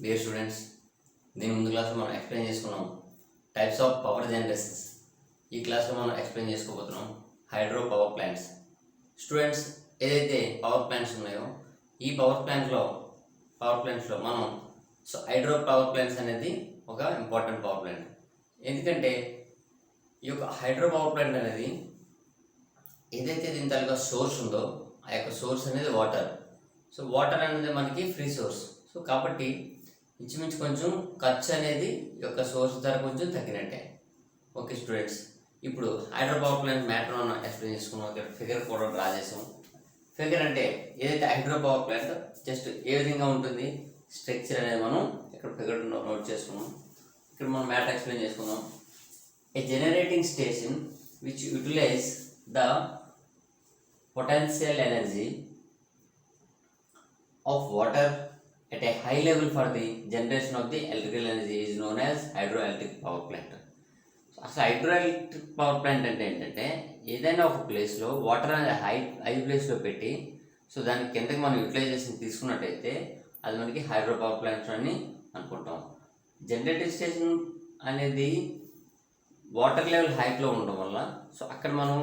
Dear students, దీని ముందు క్లాస్లో మనం ఎక్స్ప్లెయిన్ చేసుకున్నాం టైప్స్ ఆఫ్ పవర్ జనరేషన్స్. ఈ క్లాస్లో మనం ఎక్స్ప్లెయిన్ చేసుకోబోతున్నాం హైడ్రో పవర్ ప్లాంట్స్. స్టూడెంట్స్, ఏదైతే పవర్ ప్లాంట్స్ ఉన్నాయో ఈ పవర్ ప్లాంట్స్లో మనం హైడ్రో పవర్ ప్లాంట్స్ అనేది ఒక ఇంపార్టెంట్ పవర్ ప్లాంట్. ఎందుకంటే ఈ యొక్క హైడ్రో పవర్ ప్లాంట్ అనేది ఏదైతే దీని తాలూకా సోర్స్ ఉందో ఆ యొక్క సోర్స్ అనేది వాటర్. సో వాటర్ అనేది మనకి ఫ్రీ సోర్స్. సో కాబట్టి ఇంచుమించు కొంచెం ఖర్చు అనేది ఈ యొక్క సోర్స్ ధర కొంచెం తగ్గినట్టే. ఓకే స్టూడెంట్స్, ఇప్పుడు హైడ్రో పవర్ ప్లాంట్ మ్యాటర్ మనం ఎక్స్ప్లెయిన్ చేసుకున్నాం. ఇక్కడ ఫిగర్ కూడా డ్రా చేసాం. ఫిగర్ అంటే ఏదైతే hydro power plant just a విధంగా ఉంటుంది స్ట్రక్చర్ అనేది మనం ఇక్కడ ఫిగర్ నోట్ చేసుకున్నాం. ఇక్కడ మనం మ్యాటర్ ఎక్స్ప్లెయిన్ చేసుకుందాం. A generating station which utilize the potential energy of water at a high level for the generation of the electrical energy is known as hydroelectric power plant. అసలు hydroelectric power plant అంటే ఏంటంటే ఏదైనా ఒక ప్లేస్లో water అనేది high ప్లేస్లో పెట్టి so దాని కిందకి మనం యూటిలైజేషన్ తీసుకున్నట్టయితే అది మనకి హైడ్రో పవర్ ప్లాంట్ అని అనుకుంటాం. జనరేటింగ్ స్టేషన్ అనేది వాటర్ లెవెల్ హైట్లో ఉండడం వల్ల సో అక్కడ మనం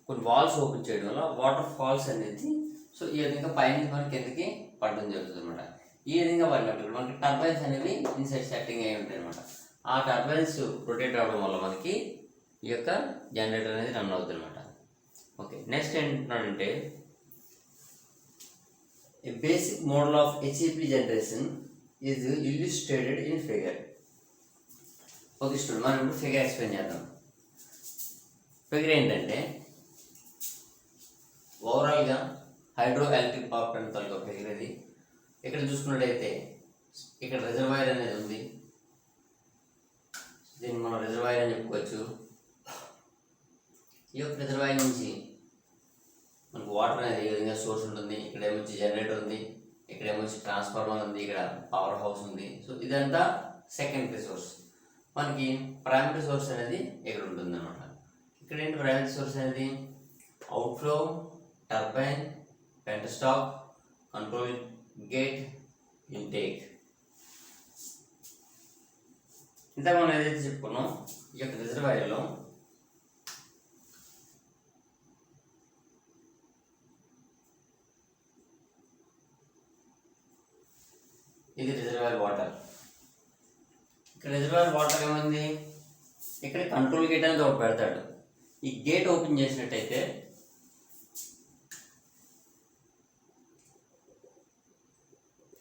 కొన్ని వాల్స్ ఓపెన్ చేయడం వల్ల వాటర్ ఫాల్స్ అనేది సో ఈ విధంగా పైనుంచి మనకి కిందకి పడడం జరుగుతుంది అనమాట. ఈ విధంగా పడినప్పుడు మనకి టర్బైన్స్ అనేవి ఇన్సైడ్ సెట్టింగ్ అయి ఉంటాయి అనమాట. ఆ టర్బైన్స్ రొటేట్ అవ్వడం వల్ల మనకి ఈ యొక్క జనరేటర్ అనేది రన్ అవుతుంది అనమాట. ఓకే, నెక్స్ట్ ఏంటంటే a basic model of HEP generation is illustrated in figure. Okay student, మనం ఇప్పుడు ఫిగర్ ఎక్స్ప్లెయిన్ చేద్దాం. ఫిగర్ ఏంటంటే ఓవరాల్గా హైడ్రో ఎలక్ట్రిక్ పవర్ ప్లాంట్ తాలూకా ఫిగర్ ఇది. ఇక్కడ చూసుకున్నట్టయితే ఇక్కడ రిజర్వాయర్ అనేది ఉంది. దీన్ని మనం రిజర్వాయర్ అని చెప్పుకోవచ్చు. ఈ యొక్క రిజర్వాయర్ నుంచి మనకు వాటర్ అనేది ఏ విధంగా సోర్స్ ఉంటుంది. ఇక్కడ ఏమొచ్చి జనరేటర్ ఉంది, ఇక్కడ ఏమొచ్చి ట్రాన్స్ఫార్మర్ ఉంది, ఇక్కడ పవర్ హౌస్ ఉంది. సో ఇదంతా సెకండరీ సోర్స్. మనకి ప్రైమరీ సోర్స్ అనేది ఇక్కడ ఉంటుంది అనమాట. ఇక్కడ ఏంటి ప్రైమరీ సోర్స్ అనేది outflow, turbine, penstock, control gate, intake. ఇంత మనం ఏదైతే చెప్పుకున్నాం ఈ యొక్క రిజర్వాయర్లో ఇది రిజర్వాయర్ వాటర్. ఇక్కడ రిజర్వాయర్ వాటర్ ఏమైంది, ఇక్కడ కంట్రోల్ గేట్ అనేది ఒకటి పెడతాడు. ఈ గేట్ ఓపెన్ చేసినట్టయితే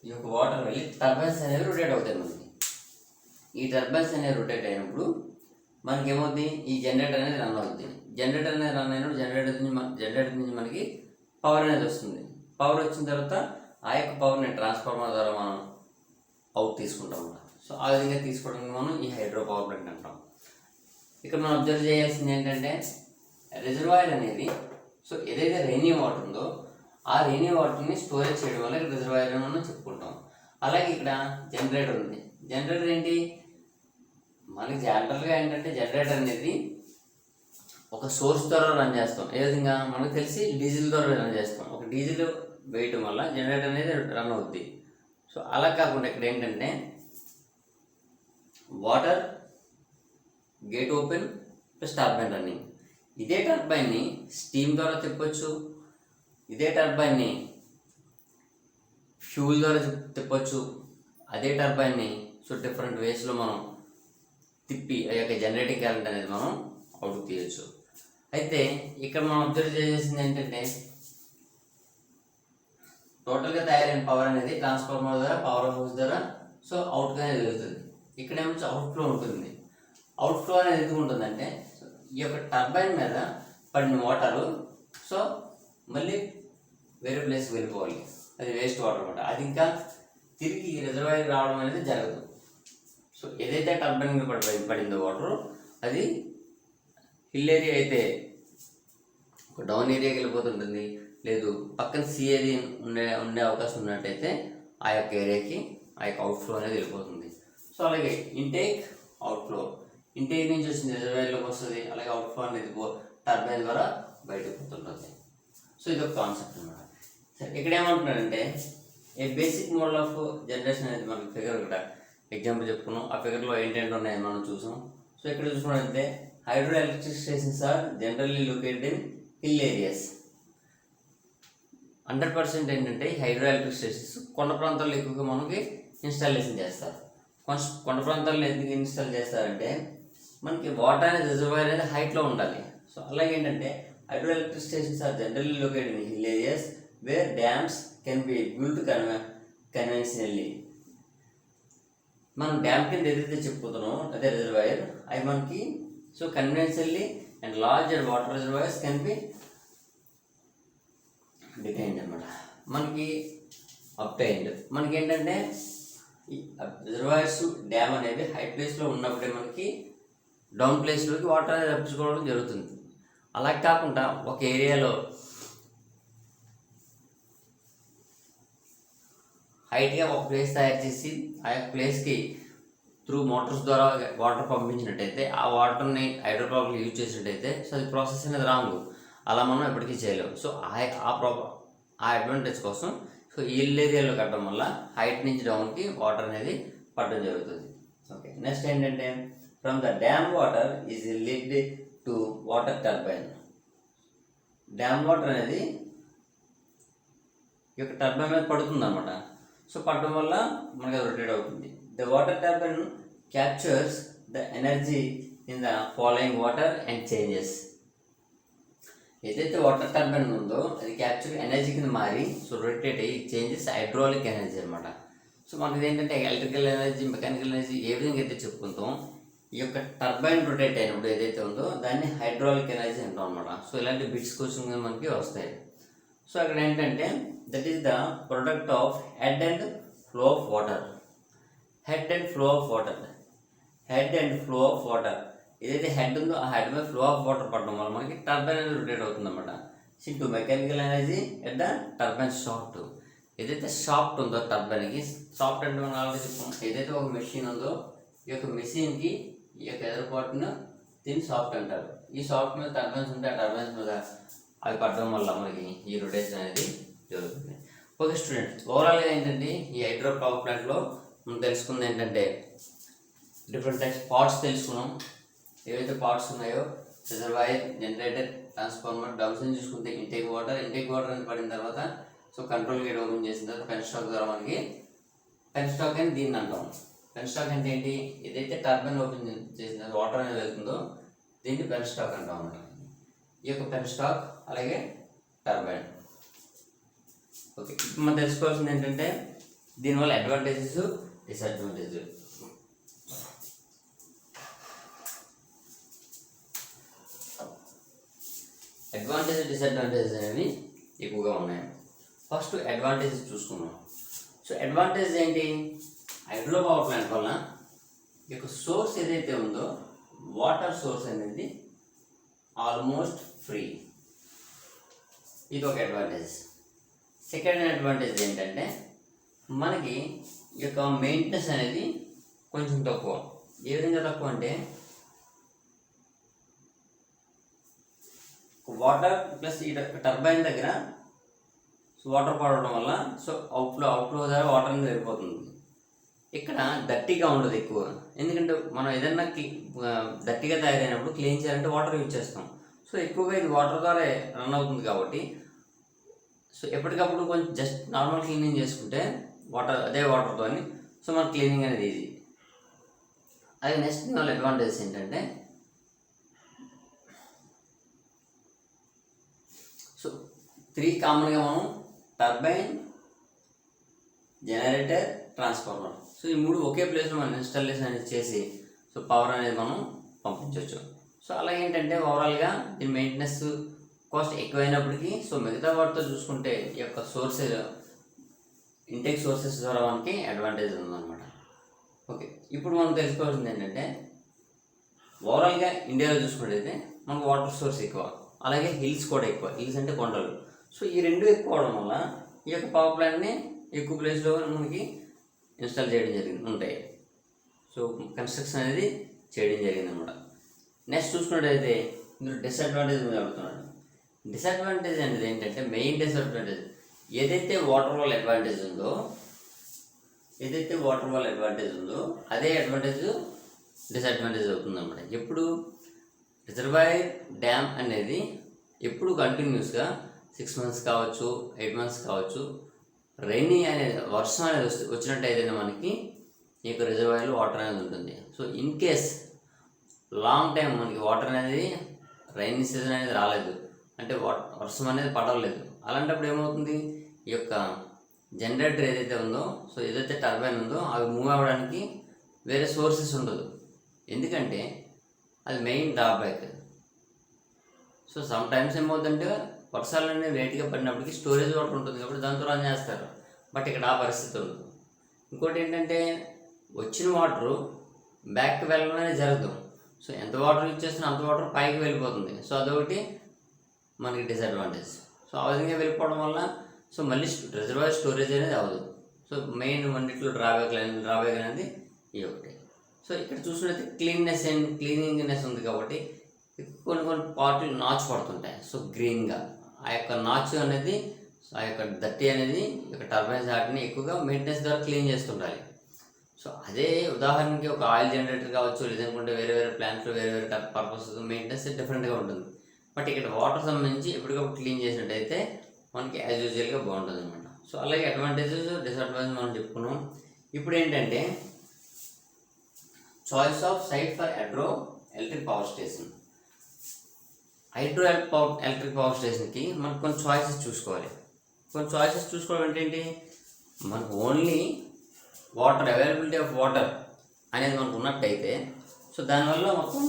ఈ యొక్క వాటర్ వెళ్ళి టర్బైన్స్ అనేవి రొటేట్ అవుతాయి. మనకి ఈ టర్బైన్స్ అనేవి రొటేట్ అయినప్పుడు మనకి ఏమవుతుంది, ఈ జనరేటర్ అనేది రన్ అవుతుంది. జనరేటర్ అనేది రన్ అయినప్పుడు జనరేటర్ నుంచి మనకి పవర్ అనేది వస్తుంది. పవర్ వచ్చిన తర్వాత ఆ యొక్క పవర్ని ట్రాన్స్ఫార్మర్ ద్వారా మనం అవుట్ తీసుకుంటాం అన్నమాట. సో ఆ విధంగా తీసుకోవడానికి మనం ఈ హైడ్రో పవర్ ప్లాంట్ అంటాం. ఇక్కడ మనం అబ్జర్వ్ చేయాల్సింది ఏంటంటే రిజర్వాయర్ అనేది సో ఏదైతే రెయినీ వాటర్ ఉందో ఆ రెయినీ వాటర్ని స్టోరేజ్ చేయడం వల్ల ఇక్కడ రిజర్వాయర్ అని మనం చెప్పుకుంటాం. అలాగే ఇక్కడ జనరేటర్ ఉంది. జనరేటర్ ఏంటి, మనకి జనరల్గా ఏంటంటే జనరేటర్ అనేది ఒక సోర్స్ ద్వారా రన్ చేస్తాం. ఏ విధంగా మనకు తెలిసి డీజిల్ ద్వారా రన్ చేస్తాం. ఒక డీజిల్ వేయటం వల్ల జనరేటర్ అనేది రన్ అవుద్ది. సో అలా కాకుండా ఇక్కడ ఏంటంటే water gate open plus turbine running. ఇదే టర్బైన్ని స్టీమ్ ద్వారా తిప్పొచ్చు, ఇదే టర్బైన్ని ఫ్యూల్ ద్వారా తిప్పొచ్చు, అదే టర్బైన్ని సో డిఫరెంట్ వేస్లో మనం తిప్పి ఆ యొక్క జనరేటింగ్ కరెంట్ అనేది మనం అవుట్ తీయచ్చు. అయితే ఇక్కడ మనం అబ్జర్వ్ చేయాల్సింది ఏంటంటే టోటల్గా తయారైన పవర్ అనేది ట్రాన్స్ఫార్మర్ ద్వారా పవర్ హౌస్ ద్వారా సో అవుట్గా అనేది వెళ్తుంది. ఇక్కడేమో అవుట్ఫ్లో ఉంటుంది. అవుట్ఫ్లో అనేది ఎందుకు ఉంటుందంటే ఈ యొక్క టర్బైన్ మీద పడిన వాటరు సో మళ్ళీ వేరే ప్లేస్కి వెళ్ళిపోవాలి. అది వేస్ట్ వాటర్ అనమాట. అది ఇంకా తిరిగి రిజర్వాయర్ రావడం అనేది జరగదు. సో ఏదైతే టర్బైన్ మీద పడిందో వాటర్ అది హిల్ ఏరియా అయితే ఒక డౌన్ ఏరియాకి వెళ్ళిపోతుంటుంది. లేదు పక్కన సీ ఏరియా ఉండే అవకాశం ఉన్నట్టయితే ఆ యొక్క ఏరియాకి ఆ యొక్క అవుట్ఫ్లో అనేది వెళ్ళిపోతుంది. సో అలాగే ఇంటేక్, అవుట్ఫ్లో. ఇంటేక్ నుంచి వచ్చింది రిజర్వాయర్లోకి వస్తుంది. అలాగే అవుట్ఫ్లో అనేది టర్బైన్ ద్వారా బయటకు పోతుంటుంది. సో ఇది ఒక కాన్సెప్ట్ అన్నమాట. సరే, ఇక్కడ ఏమంటున్నారంటే ఏ బేసిక్ మోడల్ ఆఫ్ జనరేషన్ అనేది మనకి ఫిగర్ కూడా ఎగ్జాంపుల్ చెప్పుకున్నాం. ఆ ఫిగర్లో ఏంటంటే ఉన్నాయని మనం చూసాం. సో ఇక్కడ చూసుకున్నట్లయితే hydroelectric stations are generally located in hill areas. 100% ఏంటంటే ఈ హైడ్రో ఎలక్ట్రిక్ స్టేషన్స్ కొండ ప్రాంతాల్లో ఎక్కువగా మనకి ఇన్స్టాలేషన్ చేస్తారు. కొండ ప్రాంతాల్లో ఎందుకు ఇన్స్టాల్ చేస్తారంటే మనకి వాటర్ అనేది రిజర్వాయర్ అనేది హైట్లో ఉండాలి. సో అలాగే ఏంటంటే hydroelectric stations are generally located in hill areas where dams can be built conventionally. మనం డ్యామ్ కింద ఏదైతే చెప్పుతున్నామో అదే రిజర్వాయర్ అవి మనకి so conventionally and larger water reservoirs can be detained అనమాట. మనకి అప్టైన్డ్ మనకి ఏంటంటే ఈ రిజర్వాయర్స్ డ్యామ్ అనేవి హై ప్లేస్లో ఉన్నప్పుడే మనకి డౌన్ ప్లేస్లోకి వాటర్ అనేది రప్పించుకోవడం జరుగుతుంది. అలా కాకుండా ఒక ఏరియాలో హైట్గా ఒక ప్లేస్ తయారు చేసి ఆ యొక్క ప్లేస్కి త్రూ మోటార్స్ ద్వారా వాటర్ పంపించినట్టయితే ఆ వాటర్ని హైడ్రో పవర్కి యూజ్ చేసినట్టయితే సో అది ప్రాసెస్ అనేది రాంగ్. అలా మనం ఎప్పటికీ చేయలేము. సో ఆ అడ్వాంటేజ్ కోసం సో హిల్ ఏరియాలో కట్టడం వల్ల హైట్ నుంచి డౌన్కి వాటర్ అనేది పడడం జరుగుతుంది. ఓకే, నెక్స్ట్ ఏంటంటే from the dam water is lead to water turbine. Dam water అనేది ఈ యొక్క టర్బైన్ మీద పడుతుంది అనమాట. సో పడడం వల్ల మనకి అది రొటేట్ అవుతుంది. The water turbine captures the energy in the following water and changes. ఏదైతే వాటర్ టర్బైన్ ఉందో అది క్యాప్చర్ ఎనర్జీ కింద మారి సో రొటేట్ అయ్యి చేంజెస్ హైడ్రాలిక్ ఎనర్జీ అనమాట. సో మనకి ఏంటంటే ఎలక్ట్రికల్ ఎనర్జీ, మెకానికల్ ఎనర్జీ ఏ విధంగా అయితే చెప్పుకుంటాం, ఈ యొక్క టర్బైన్ రొటేట్ అయినప్పుడు ఏదైతే ఉందో దాన్ని హైడ్రాలిక్ ఎనర్జీ అంటాం అనమాట. సో ఇలాంటి బిట్స్ క్వశ్చన్ మనకి వస్తాయి. సో అక్కడ ఏంటంటే that is the product of head and flow of water. Head and flow of water, head and flow of water. ఏదైతే హెడ్ ఉందో ఆ హెడ్ మీద ఫ్లో ఆఫ్ వాటర్ పడడం వల్ల మనకి టర్బైన్ అనేది రొటేట్ అవుతుంది అనమాట. Into mechanical energy at the turbine shaft. ఏదైతే షాఫ్ట్ ఉందో టర్బైన్కి, షాఫ్ట్ అంటే మనం ఆల్రెడీ చెప్పుకున్నాం, ఏదైతే ఒక మెషిన్ ఉందో ఈ యొక్క మెషిన్కి ఈ యొక్క ఎదురుపాటును దీన్ని షాఫ్ట్ అంటారు. ఈ షాఫ్ట్ మీద టర్బైన్స్ ఉంటే ఆ టర్బైన్స్ మీద అవి పడడం వల్ల మనకి ఈ రొటేషన్ అనేది జరుగుతుంది. ఓకే స్టూడెంట్, ఓవరాల్గా ఏంటంటే ఈ హైడ్రో పవర్ ప్లాంట్లో మనం తెలుసుకుంది ఏంటంటే డిఫరెంట్ టైప్స్ పార్ట్స్ తెలుసుకున్నాం. ఏవైతే పార్ట్స్ ఉన్నాయో రిజర్వాయర్, జనరేటర్, ట్రాన్స్ఫార్మర్, డౌన్స్ట్రీమ్ చూసుకుంటే ఇంటేక్ వాటర్ అనేది పడిన తర్వాత సో కంట్రోల్ గేట్ ఓపెన్ చేసిన తర్వాత పెన్ స్టాక్ ద్వారా మనకి పెన్ స్టాక్ అని దీన్ని అంటాం. పెన్ స్టాక్ అంటే ఏంటి, ఏదైతే టర్బైన్ ఓపెన్ చేసిన వాటర్ అనేది వెళ్తుందో దీన్ని పెన్ స్టాక్ అంటాం అన్నమాట. ఈ యొక్క పెన్ స్టాక్ అలాగే టర్బైన్. ఓకే, ఇప్పుడు మనం తెలుసుకోవాల్సింది ఏంటంటే దీనివల్ల అడ్వాంటేజెస్, డిసడ్వాంటేజెస్. అడ్వాంటేజెస్, డిసడ్వాంటేజెస్ అనేవి ఎక్కువగా ఉన్నాయి. ఫస్ట్ అడ్వాంటేజెస్ చూసుకున్నాం. సో అడ్వాంటేజ్ ఏంటి, హైడ్రో పవర్ ప్లాంట్ వల్ల ఈ యొక్క సోర్స్ ఏదైతే ఉందో వాటర్ సోర్స్ అనేది ఆల్మోస్ట్ ఫ్రీ. ఇది ఒక అడ్వాంటేజ్. సెకండ్ అడ్వాంటేజ్ ఏంటంటే మనకి ఈ యొక్క మెయింటెనెన్స్ అనేది కొంచెం తక్కువ. ఏ విధంగా తక్కువ అంటే వాటర్ ప్లస్ ఈ టర్బైన్ దగ్గర వాటర్ పడడం వల్ల సో అవుట్ఫ్లో ద్వారా వాటర్ అనేది వెళ్ళిపోతుంది. ఇక్కడ దట్టిగా ఉండదు ఎక్కువ, ఎందుకంటే మనం ఏదైనా దట్టిగా తయారైనప్పుడు క్లీన్ చేయాలంటే వాటర్ యూజ్ చేస్తాం. సో ఎక్కువగా ఇది వాటర్ ద్వారా రన్ అవుతుంది కాబట్టి సో ఎప్పటికప్పుడు కొంచెం జస్ట్ నార్మల్ క్లీనింగ్ చేసుకుంటే అదే వాటర్తో సో మన క్లీనింగ్ అనేది ఈజీ. అది నెక్స్ట్ వాళ్ళ అడ్వాంటేజ్ ఏంటంటే సో 3 కామన్గా మనం టర్బైన్, జనరేటర్, ట్రాన్స్ఫార్మర్. సో ఈ 3 ఒకే ప్లేస్లో మనం ఇన్స్టాలేషన్ అనేది చేసి సో పవర్ అనేది మనం పంపించవచ్చు. సో అలాగే ఏంటంటే ఓవరాల్గా దీని మెయింటెనెన్స్ కాస్ట్ ఎక్కువైనప్పటికీ సో మిగతా వాటితో చూసుకుంటే ఈ యొక్క సోర్సెస్, ఇంటేక్ సోర్సెస్ ద్వారా మనకి అడ్వాంటేజ్ ఉందన్నమాట. ఓకే, ఇప్పుడు మనం తెలుసుకోవాల్సింది ఏంటంటే ఓవరాల్గా ఇండియాలో చూసుకున్నట్టయితే మనకు వాటర్ సోర్స్ ఎక్కువ, అలాగే హిల్స్ కూడా ఎక్కువ. హిల్స్ అంటే కొండలు. సో ఈ రెండు ఎక్కువ అవడం వల్ల ఈ యొక్క పవర్ ప్లాంట్ని ఎక్కువ ప్లేస్లో మనకి ఇన్స్టాల్ చేయడం ఉంటాయి. సో కన్స్ట్రక్షన్ అనేది చేయడం జరిగింది అనమాట. నెక్స్ట్ చూసుకున్నట్టయితే ఇందులో డిసడ్వాంటేజ్ మీద అడుగుతున్నాడు. డిసడ్వాంటేజ్ అనేది ఏంటంటే మెయిన్ డిసడ్వాంటేజ్ ఏదైతే వాటర్ వాల్ అడ్వాంటేజ్ ఉందో అదే అడ్వాంటేజ్ డిసడ్వాంటేజ్ అవుతుంది అన్నమాట. ఎప్పుడు రిజర్వాయర్ డ్యామ్ అనేది ఎప్పుడు కంటిన్యూస్గా 6 months కావచ్చు, 8 months కావచ్చు, రైనీ అనేది వర్షం అనేది వచ్చినట్టయితే మనకి ఈ యొక్క రిజర్వాయర్లో వాటర్ అనేది ఉంటుంది. So in case long time మనకి వాటర్ అనేది రైనీ సీజన్ అనేది రాలేదు అంటే వర్షం అనేది పడలేదు, అలాంటప్పుడు ఏమవుతుంది, ఈ యొక్క జనరేటర్ ఏదైతే ఉందో, సో ఏదైతే టర్బైన్ ఉందో అవి మూవ్ అవ్వడానికి వేరే సోర్సెస్ ఉండదు. ఎందుకంటే అది main drawback. So some times ఏమవుతుందంటే వర్షాలు అనేవి లేట్గా పడినప్పటికీ స్టోరేజ్ వాటర్ ఉంటుంది కాబట్టి దాంతో రన్ చేస్తారు. బట్ ఇక్కడ ఆ పరిస్థితి ఉండదు. ఇంకోటి ఏంటంటే వచ్చిన వాటరు బ్యాక్కి వెళ్ళడం అనేది జరగదు. సో ఎంత వాటర్ యూజ్ చేస్తున్నా అంత వాటర్ పైకి వెళ్ళిపోతుంది. సో అదొకటి మనకి డిసడ్వాంటేజ్. సో ఆ విధంగా వెళ్ళిపోవడం వల్ల సో మళ్ళీ రిజర్వాయర్ స్టోరేజ్ అనేది అవ్వదు. సో మెయిన్ అన్నింటిలో డ్రాబ్యాక్ అనేది ఈ ఒకటి. సో ఇక్కడ చూసినట్లయితే క్లీనింగ్నెస్ ఉంది కాబట్టి కొన్ని పార్ట్లు నాచు పడుతుంటాయి. సో గ్రీన్గా ఆ యొక్క నాచు అనేది, ఆ యొక్క దట్టి అనేది ఈ యొక్క టర్బైన్స్ వాటిని ఎక్కువగా మెయింటెనెన్స్ ద్వారా క్లీన్ చేస్తుండాలి. సో అదే ఉదాహరణకి ఒక ఆయిల్ జనరేటర్ కావచ్చు, లేదనుకుంటే వేరే ప్లాంట్లో వేరే పర్పస్ మెయింటెనెన్స్ డిఫరెంట్గా ఉంటుంది. బట్ ఇక్కడ వాటర్ సంబంధించి ఎప్పటికప్పుడు క్లీన్ చేసినట్టయితే మనకి యాజ్ యూజువల్గా బాగుంటుంది అనమాట. సో అలాగే అడ్వాంటేజెస్ డిసడ్వాంటేజెస్ మనం చెప్పుకున్నాం. ఇప్పుడు ఏంటంటే choice of site for hydro electric power station. Electric power స్టేషన్కి మనకు కొన్ని చాయిసెస్ చూసుకోవాలి. కొన్ని చాయిసెస్ చూసుకోవడం అంటే ఏంటి, మనకు only water availability of water అనేది మనకు ఉన్నట్టయితే సో దానివల్ల మొత్తం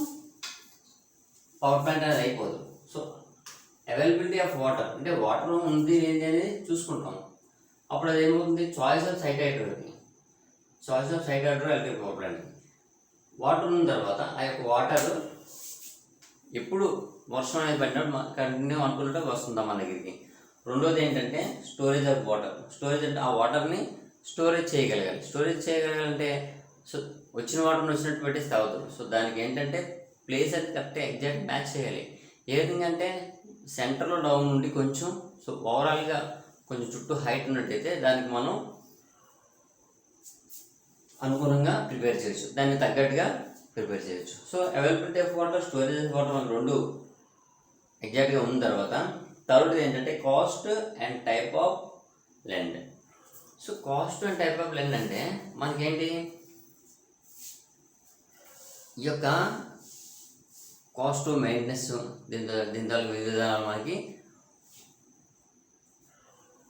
పవర్ ప్లాంట్ అనేది అయిపోదు. సో అవైలబిలిటీ ఆఫ్ వాటర్ అంటే వాటర్ ఉంది ఏంటి అనేది చూసుకుంటాం. అప్పుడు అది ఏమవుతుంది, choice of site hydro electric power plant. Water ఉన్న తర్వాత ఆ యొక్క వాటర్ ఎప్పుడు వర్షం అనేది పడినప్పుడు కంటిన్యూ అనుకున్నట్టు వస్తుందా మన దగ్గరికి. రెండోది ఏంటంటే స్టోరేజ్ ఆఫ్ వాటర్. స్టోరేజ్ అంటే ఆ వాటర్ని స్టోరేజ్ చేయగలగాలంటే సో వచ్చిన వాటర్ని వచ్చినట్టు పెట్టేసి తాగుతారు. సో దానికి ఏంటంటే ప్లేస్ అది కరెక్ట్గా ఎగ్జాక్ట్ మ్యాచ్ చేయాలి. ఏ విధంగా అంటే సెంటర్లో డౌన్ ఉండి కొంచెం సో ఓవరాల్గా కొంచెం చుట్టూ హైట్ ఉన్నట్టయితే దానికి మనం అనుగుణంగా ప్రిపేర్ చేయొచ్చు, దాన్ని తగ్గట్టుగా ప్రిపేర్ చేయొచ్చు. So availability of water, storage of water మనకు రెండు ఎగ్జాక్ట్గా ఉన్న తర్వాత థర్డ్ది ఏంటంటే cost and type of land. So cost and type of land అంటే మనకేంటి, ఈ యొక్క కాస్ట్ మెయింటెనెన్స్ దీని తాలూకు వివిధ విధానాలు మనకి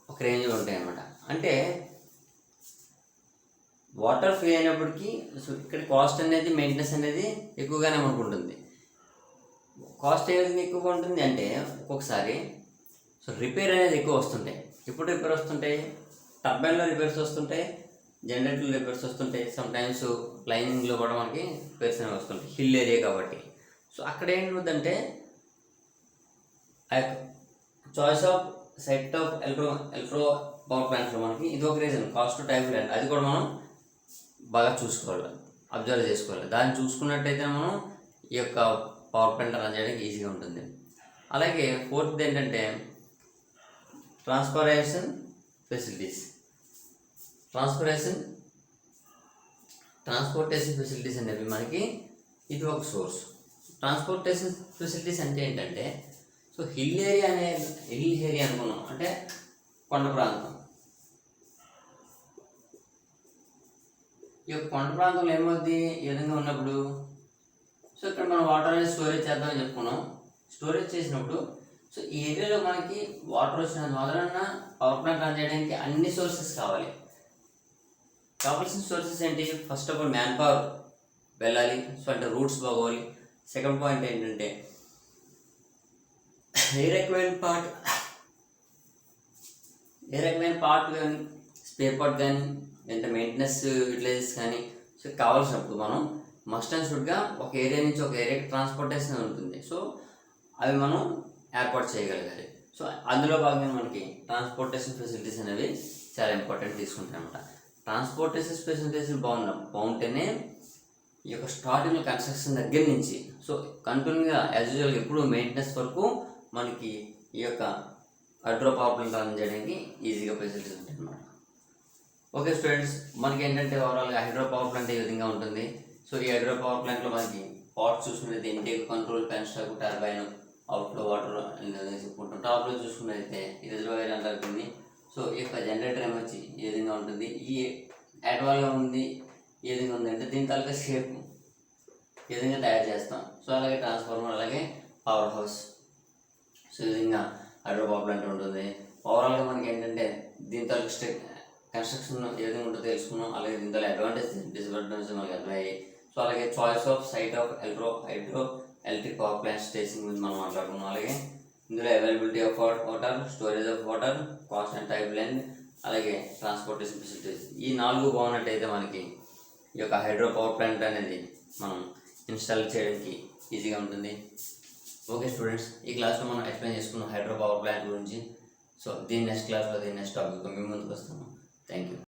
ఒక రేంజ్లో ఉంటాయి అన్నమాట. అంటే వాటర్ ఫ్రీ అయినప్పటికీ సో ఇక్కడ కాస్ట్ అనేది మెయింటెనెన్స్ అనేది ఎక్కువగానే మనకు ఉంటుంది. కాస్ట్ ఏ విధంగా ఎక్కువగా ఉంటుంది అంటే ఒక్కొక్కసారి సో రిపేర్ అనేది ఎక్కువ వస్తుంటాయి. ఎప్పుడు రిపేర్ వస్తుంటాయి, టర్బైన్లో రిపేర్స్ వస్తుంటాయి, జనరేటర్లో రిపేర్స్ వస్తుంటాయి, సమ్ టైమ్స్ లైనింగ్లో కూడా మనకి రిపేర్స్ అనేవి వస్తుంటాయి హిల్ ఏరియా కాబట్టి. సో అక్కడ ఏంటంటే ఆ యొక్క choice of set of electro power ప్లాంట్స్లో మనకి ఇది ఒక రీజన్, కాస్ట్ టైప్ ల్యాండ్. అది కూడా మనం బాగా చూసుకోవాలి, అబ్జర్వ్ చేసుకోవాలి. దాన్ని చూసుకున్నట్టయితే మనం ఈ యొక్క పవర్ ప్లాంట్ రన్ చేయడానికి ఈజీగా ఉంటుంది. అలాగే ఫోర్త్ ఏంటంటే ట్రాన్స్పోర్టేషన్ ఫెసిలిటీస్ అనేవి మనకి ఇది ఒక సోర్స్. ట్రాన్స్పోర్టేషన్ ఫెసిలిటీస్ అంటే ఏంటంటే సో హిల్ ఏరియా అనుకున్నాం అంటే కొండ ప్రాంతం. ఈ యొక్క కొండ ప్రాంతంలో ఏమవుద్ది, ఈ విధంగా ఉన్నప్పుడు సో ఇక్కడ మనం వాటర్ అనేది స్టోరేజ్ చేద్దామని చెప్పుకున్నాం. స్టోరేజ్ చేసినప్పుడు సో ఈ ఏరియాలో మనకి వాటర్ వచ్చినంత మొదలన్నా పవర్ ప్లాంట్ రన్ చేయడానికి అన్ని సోర్సెస్ కావాల్సిన సోర్సెస్ ఏంటి, first of all man power వెళ్ళాలి. సో అంటే రూట్స్ బాగోవాలి. సెకండ్ పాయింట్ ఏంటంటే ఎయిర్ ఎక్వైన్ పార్ట్ కానీ స్పేర్ పార్ట్ కానీ ఎంత మెయింటెనెన్స్ యూటిలైజెస్ కానీ సో కావాల్సినప్పుడు మనం మస్ట్ అండ్ షుడ్గా ఒక ఏరియా నుంచి ఒక ఏరియాకి ట్రాన్స్పోర్టేషన్ ఉంటుంది. సో అవి మనం ఏర్పాటు చేయగలగాలి. సో అందులో భాగంగా మనకి ట్రాన్స్పోర్టేషన్ ఫెసిలిటీస్ అనేవి చాలా ఇంపార్టెంట్ తీసుకుంటాయి అన్నమాట. ట్రాన్స్పోర్టేషన్ ఫెసిలిటీస్ బాగుంటేనే ఈ యొక్క స్టార్టింగ్ కన్స్ట్రక్షన్ దగ్గర నుంచి సో కంటిన్యూగా యాజ్ యూజువల్గా ఎప్పుడు మెయింటెనెన్స్ వరకు మనకి ఈ యొక్క హైడ్రో పవర్ ప్లాంట్ రన్ చేయడానికి ఈజీగా ఫెసిలిటీస్ ఉంటాయి అన్నమాట. ఓకే స్టూడెంట్స్, మనకి ఏంటంటే ఓవరాల్గా హైడ్రో పవర్ ప్లాంట్ ఈ విధంగా ఉంటుంది. సో ఈ హైడ్రో పవర్ ప్లాంట్లో మనకి పార్ట్స్ చూసుకున్నట్లయితే intake, control, penstock, turbine, outflow water చెప్పుకుంటాం. టాప్లో చూసుకున్నట్లయితే ఈ రిజర్వాయర్ అంటారు దీన్ని. సో ఈ యొక్క జనరేటర్ ఏమొచ్చి ఈ విధంగా ఉంటుంది. ఈ యాడ్వాల్గా ఉంది ఏ విధంగా ఉందంటే దీని తాలూకా షేప్ ఈ విధంగా తయారు చేస్తాం. సో అలాగే ట్రాన్స్ఫార్మర్, అలాగే పవర్ హౌస్. సో ఈ విధంగా హైడ్రో పవర్ ప్లాంట్ ఉంటుంది. ఓవరాల్గా మనకి ఏంటంటే దీని తాలూకా కన్స్ట్రక్షన్ ఏ విధంగా ఉంటుందో తెలుసుకున్నాం. అలాగే దీంతో అడ్వాంటేజ్, డిసడ్వాంటేజ్ మనకి అర్థమయ్యాయి. సో అలాగే choice of site of hydro electric power plant station గురించి మనం మాట్లాడుకున్నాం. అలాగే ఇందులో availability of water, storage of water, cost and type length, అలాగే ట్రాన్స్పోర్టేషన్ ఫెసిలిటీస్, ఈ 4 బాగున్నట్టయితే మనకి ఈ యొక్క హైడ్రో పవర్ ప్లాంట్ అనేది మనం ఇన్స్టాల్ చేయడానికి ఈజీగా ఉంటుంది. ఓకే స్టూడెంట్స్, ఈ క్లాస్లో మనం ఎక్స్ప్లెయిన్ చేసుకున్నాం హైడ్రో పవర్ ప్లాంట్ గురించి. సో దీని నెక్స్ట్ క్లాస్లో నెక్స్ట్ టాపిక్తో మేము ముందుకు వస్తాము. Thank you.